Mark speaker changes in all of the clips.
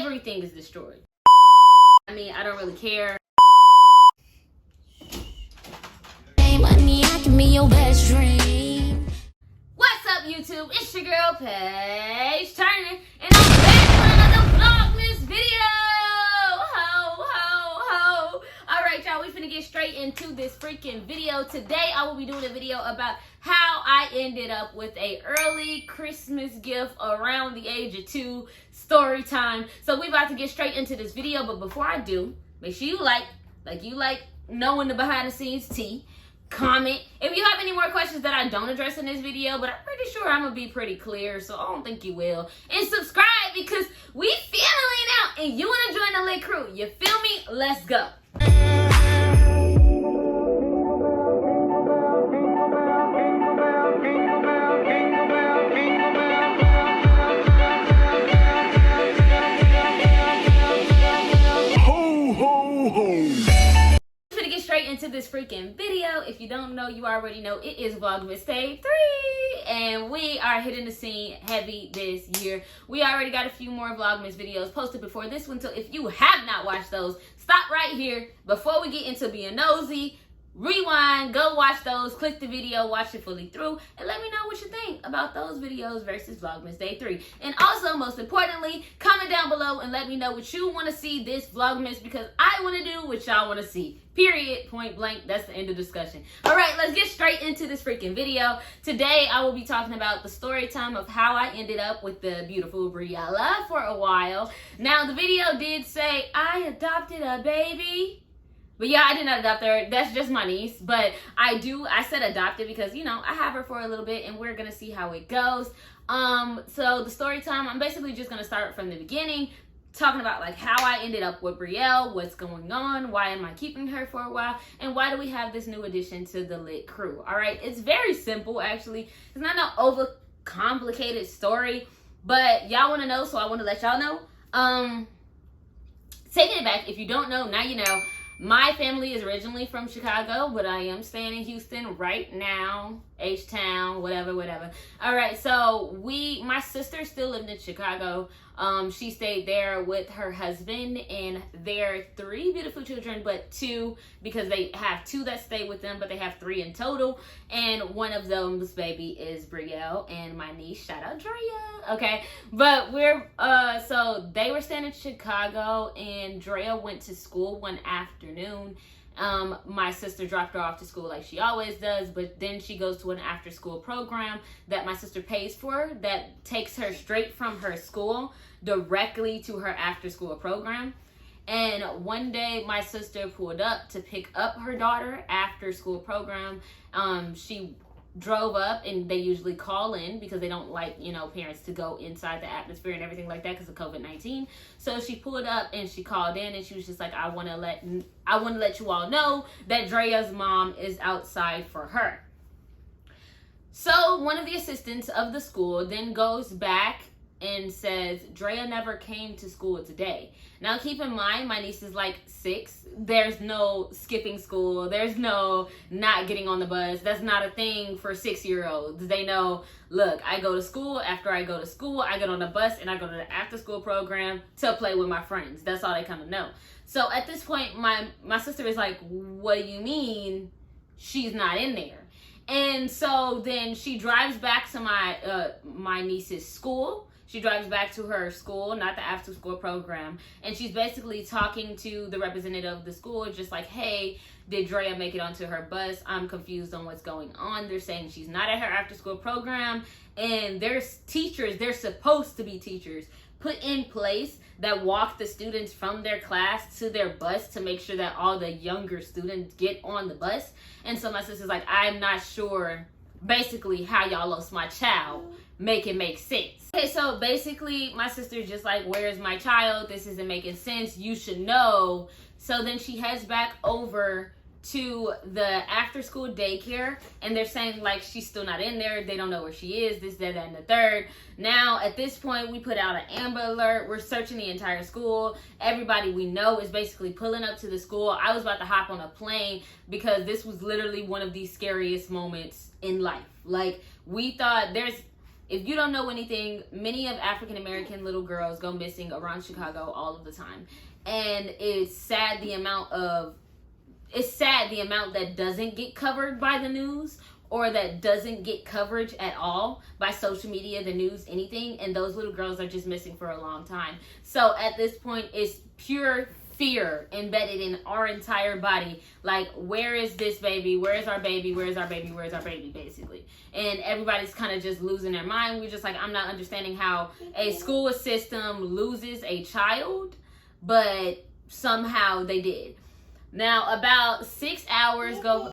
Speaker 1: everything is destroyed. I mean, I don't really care.
Speaker 2: Money, I can be your best friend.
Speaker 1: What's up, YouTube? It's your girl, PageeTurner, and I'm back for another Vlogmas video. Ho, ho, ho. Alright, y'all, we finna get straight into this freaking video. Today, I will be doing a video about how I ended up with a early Christmas gift around the age of 2, story time. So we about to get straight into this video, but before I do, make sure you like knowing the behind the scenes tea. Comment if you have any more questions that I don't address in this video, but I'm pretty sure I'm gonna be pretty clear, so I don't think you will. And subscribe because we feeling out and you want to join the lit crew. You feel me? Let's go. Into this freaking video. If you don't know, you already know it is Vlogmas Day 3 and we are hitting the scene heavy this year. We already got a few more Vlogmas videos posted before this one, so if you have not watched those, stop right here before we get into being nosy. Rewind, go watch those, click the video, watch it fully through, and let me know what you think about those videos versus Vlogmas Day 3. And also, most importantly, comment down below and let me know what you want to see this Vlogmas, because I want to do what y'all want to see. Period. Point blank. That's the end of discussion. Alright, let's get straight into this freaking video. Today, I will be talking about the story time of how I ended up with the beautiful Briella for a while. Now, the video did say I adopted a baby. But yeah, I did not adopt her. That's just my niece. But I said adopted because, you know, I have her for a little bit and we're going to see how it goes. So the story time, I'm basically just going to start from the beginning, talking about like how I ended up with Brielle, what's going on, why am I keeping her for a while, and why do we have this new addition to the lit crew. All right, it's very simple actually. It's not an over complicated story, but y'all want to know, so I want to let y'all know. Taking it back, if you don't know, now you know. My family is originally from Chicago, but I am staying in Houston right now. H-Town, whatever. All right, so my sister still lived in Chicago. She stayed there with her husband and their 3 beautiful children, but 2, because they have 2 that stay with them, but they have 3 in total. And one of them's baby is Brielle and my niece, shout out Drea. Okay, but so they were staying in Chicago and Drea went to school one afternoon. My sister dropped her off to school like she always does, but then she goes to an after school program that my sister pays for that takes her straight from her school directly to her after school program. And one day my sister pulled up to pick up her daughter after school program. She drove up, and they usually call in because they don't like, you know, parents to go inside the atmosphere and everything like that because of COVID-19. So she pulled up and she called in and she was just like, I want to let you all know that Drea's mom is outside for her. So one of the assistants of the school then goes back and says, Drea never came to school today. Now keep in mind, my niece is like 6. There's no skipping school. There's no not getting on the bus. That's not a thing for 6-year-olds. They know, look, I go to school. After I go to school, I get on the bus and I go to the after school program to play with my friends. That's all they kind of know. So at this point, my sister is like, what do you mean she's not in there? And so then she drives back to my niece's school. She drives back to her school, not the after school program, and she's basically talking to the representative of the school, just like, hey, did Drea make it onto her bus? I'm confused on what's going on. They're saying she's not at her after school program, and there's teachers, they're supposed to be teachers, put in place that walk the students from their class to their bus to make sure that all the younger students get on the bus. And so my sister's like, I'm not sure basically how y'all lost my child. Make it make sense. Okay, so basically my sister's just like, where's my child? This isn't making sense. You should know. So then she heads back over to the after school daycare, and they're saying like she's still not in there. They don't know where she is, this, that, and the third. Now at this point we put out an Amber Alert. We're searching the entire school. Everybody we know is basically pulling up to the school. I was about to hop on a plane because this was literally one of the scariest moments in life. Like, we thought if you don't know anything, many of African American little girls go missing around Chicago all of the time. And it's sad the amount that doesn't get covered by the news, or that doesn't get coverage at all by social media, the news, anything. And those little girls are just missing for a long time. So at this point, it's pure fear embedded in our entire body. Like, where is this baby? Where is our baby? Where is our baby? Where is our baby? Basically. And everybody's kind of just losing their mind. We're just like, I'm not understanding how a school system loses a child, but somehow they did. Now, about 6 hours go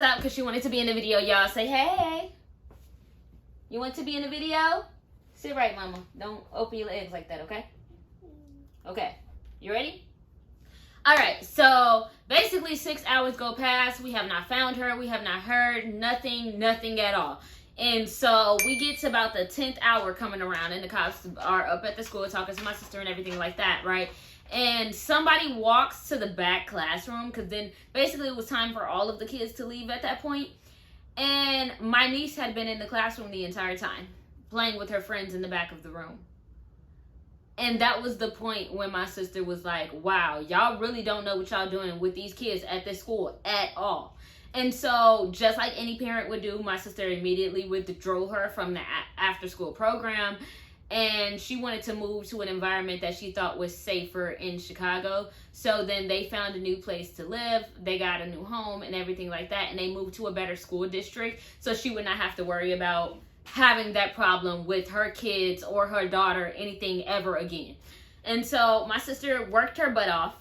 Speaker 1: up because she wanted to be in the video. Y'all say, hey, you want to be in the video? Sit right, mama. Don't open your legs like that, okay? Okay. You ready? All right. So basically 6 hours go past. We have not found her. We have not heard nothing at all. And so we get to about the 10th hour coming around, and the cops are up at the school talking to my sister and everything like that, right? And somebody walks to the back classroom, because then basically it was time for all of the kids to leave at that point. And my niece had been in the classroom the entire time, playing with her friends in the back of the room. And that was the point when my sister was like, wow, y'all really don't know what y'all doing with these kids at this school at all. And so just like any parent would do, my sister immediately withdrew her from the after school program. And she wanted to move to an environment that she thought was safer in Chicago. So then they found a new place to live. They got a new home and everything like that. And they moved to a better school district, so she would not have to worry about having that problem with her kids or her daughter, anything ever again. And so my sister worked her butt off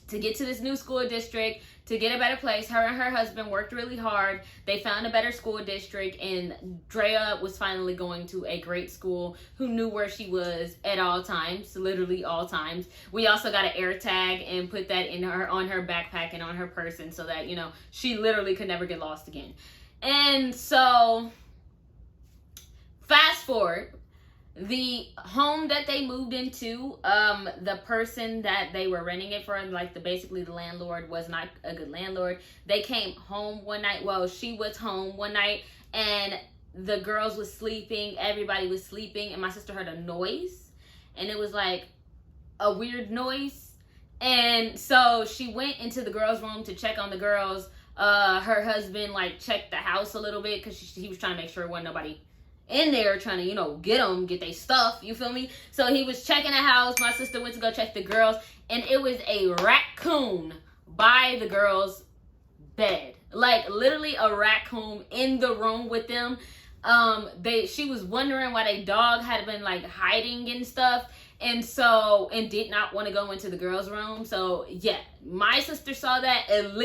Speaker 1: to get to this new school district, to get a better place. Her and her husband worked really hard. They found a better school district, and Drea was finally going to a great school who knew where she was at all times, literally all times. We also got an air tag and put that on her backpack and on her person, so that, you know, she literally could never get lost again. And so fast forward, the home that they moved into, the person that they were renting it for, like basically the landlord, was not a good landlord. They came home one night. Well, she was home one night, and the girls was sleeping. Everybody was sleeping, and my sister heard a noise, and it was like a weird noise. And so she went into the girls' room to check on the girls. Her husband like checked the house a little bit, because he was trying to make sure there wasn't nobody in there trying to, you know, get their stuff, you feel me? So he was checking the house. My sister went to go check the girls, and it was a raccoon by the girls' bed. Like, literally a raccoon in the room with them. She was wondering why their dog had been like hiding and stuff, and did not want to go into the girls' room. So yeah, my sister saw that and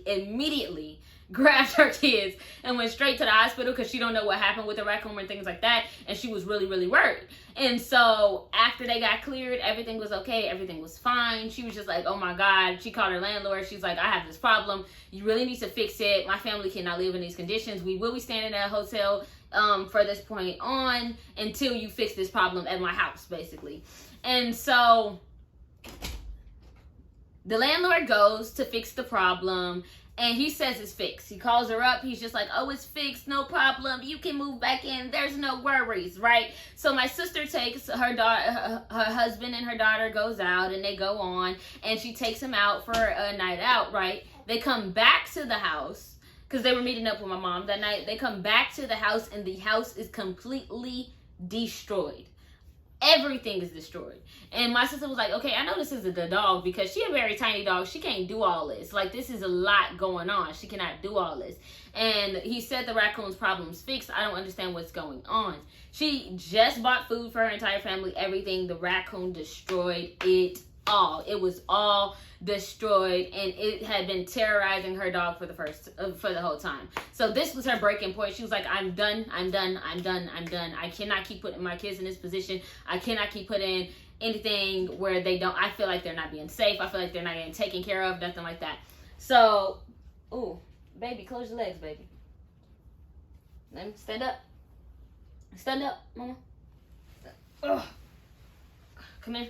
Speaker 1: immediately grabbed her kids and went straight to the hospital, because she don't know what happened with the raccoon and things like that, and she was really worried. And so after they got cleared, everything was okay, everything was fine. She was just like, oh my God. She called her landlord. She's like, I have this problem, you really need to fix it. My family cannot live in these conditions. We will be staying in a hotel for this point on until you fix this problem at my house, basically. And so the landlord goes to fix the problem, and he says it's fixed. He calls her up. He's just like, oh, it's fixed. No problem. You can move back in. There's no worries, right? So my sister takes her daughter, her husband and her daughter goes out, and they go on, and she takes him out for a night out, right? They come back to the house, because they were meeting up with my mom that night. They come back to the house, and the house is completely destroyed. Everything is destroyed. And my sister was like, okay, I know this is the dog, because she a very tiny dog. She can't do all this. Like, this is a lot going on. She cannot do all this. And he said the raccoon's problem's fixed. I don't understand what's going on. She just bought food for her entire family, everything. The raccoon destroyed it all. It was all destroyed, and it had been terrorizing her dog for the whole time. So this was her breaking point. She was like, I'm done. I cannot keep putting my kids in this position. I cannot keep putting anything where I feel like they're not being safe. I feel like they're not getting taken care of, nothing like that. So, ooh, baby, close your legs, baby. Let me stand up. Stand up, mama. Ugh. Come in.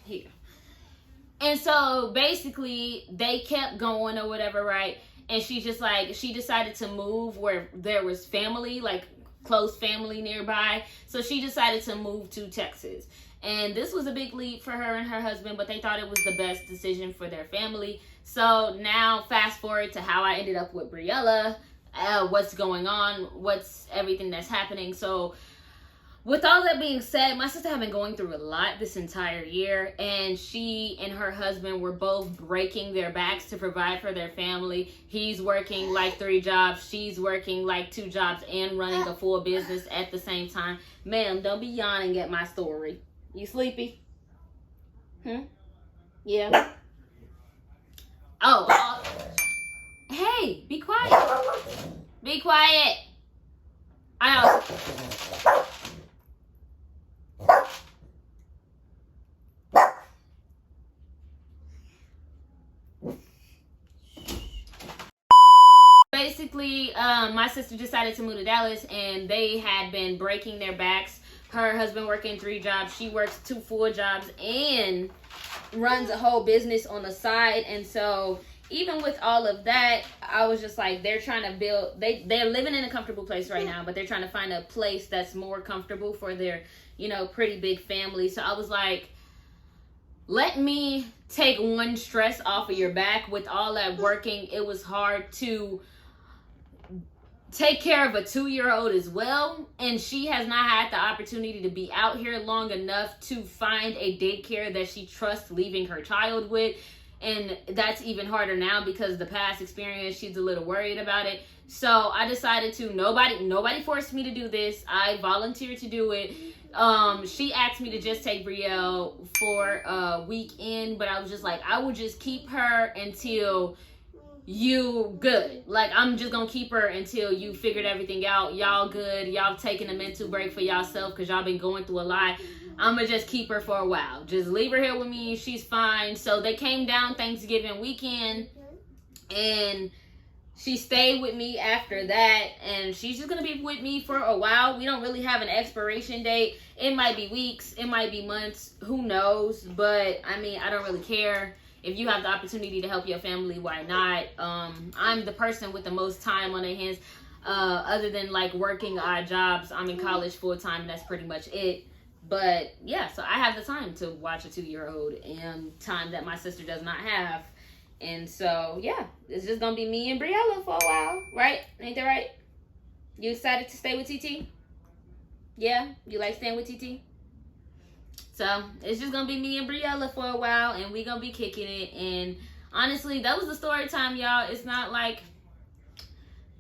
Speaker 1: Here. And so basically they kept going or whatever, right? and she's just like, she decided to move where there was family, like close family nearby. So she decided to move to Texas. And this was a big leap for her and her husband, but they thought it was the best decision for their family. So now fast forward to how I ended up with Briella, what's going on, what's everything that's happening. So with all that being said, my sister had been going through a lot this entire year, and she and her husband were both breaking their backs to provide for their family. He's working like 3 jobs. She's working like 2 jobs and running a full business at the same time. Ma'am, don't be yawning at my story. You sleepy? Yeah. Oh. Hey, be quiet. Be quiet. I also... Basically, my sister decided to move to Dallas, and they had been breaking their backs. Her husband working 3 jobs. She works 2 full jobs and runs a whole business on the side. And so even with all of that, I was just like, they're trying to build, they're living in a comfortable place right now, but they're trying to find a place that's more comfortable for their, you know, pretty big family. So I was like, let me take one stress off of your back. With all that working, it was hard to take care of a 2-year-old as well, and she has not had the opportunity to be out here long enough to find a daycare that she trusts leaving her child with. And that's even harder now because the past experience, she's a little worried about it. So I decided to, nobody forced me to do this. I volunteered to do it. She asked me to just take Brielle for a weekend, but I was just like, I will just keep her until you good. Like, I'm just gonna keep her until you figured everything out. Y'all good. Y'all taking a mental break for yourself because y'all been going through a lot. I'm gonna just keep her for a while. Just leave her here with me. She's fine. So they came down Thanksgiving weekend, and she stayed with me after that, and she's just gonna be with me for a while. We don't really have an expiration date. It might be weeks, it might be months, who knows? But I mean, I don't really care. If you have the opportunity to help your family, why not? I'm the person with the most time on their hands, other than like working odd jobs. I'm in college full time, and that's pretty much it. But yeah, so I have the time to watch a 2-year-old, and time that my sister does not have. And so yeah, it's just gonna be me and Briella for a while, right? Ain't that right? You excited to stay with TT? Yeah, you like staying with TT? So it's just gonna be me and Briella for a while, and we gonna be kicking it. And honestly, that was the story time, y'all. It's not like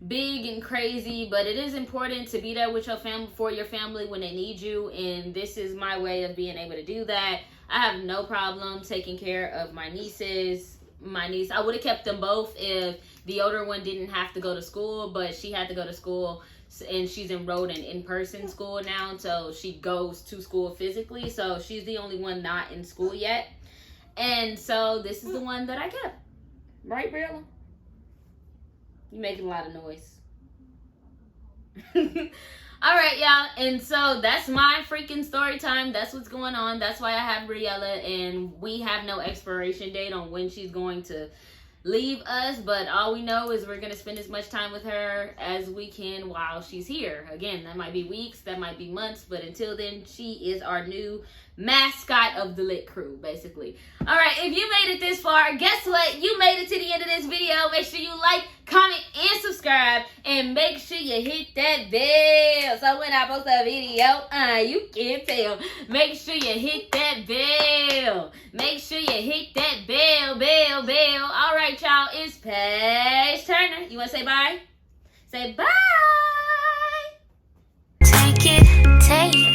Speaker 1: big and crazy, but it is important to be there with your family, for your family, when they need you. And this is my way of being able to do that. I have no problem taking care of my nieces. My niece, I would have kept them both if the older one didn't have to go to school, but she had to go to school, and she's enrolled in in-person school now, so she goes to school physically. So she's the only one not in school yet, and so this is the one that I kept. Right, Briella? You making a lot of noise. All right, y'all, and so that's my freaking story time. That's what's going on. That's why I have Briella, and we have no expiration date on when she's going to leave us, but all we know is we're going to spend as much time with her as we can while she's here. Again, that might be weeks, that might be months, but until then, she is our new mascot of the Lit Crew, basically. All right, if you made it this far, guess what? You made it to the end of this video. Make sure you like, comment, and subscribe, and make sure you hit that bell so when I post a video, you can tell. Make sure you hit that bell. Make sure you hit that bell. All right, y'all, it's PageeTurner. You want to say bye? Say bye.
Speaker 2: Take it, take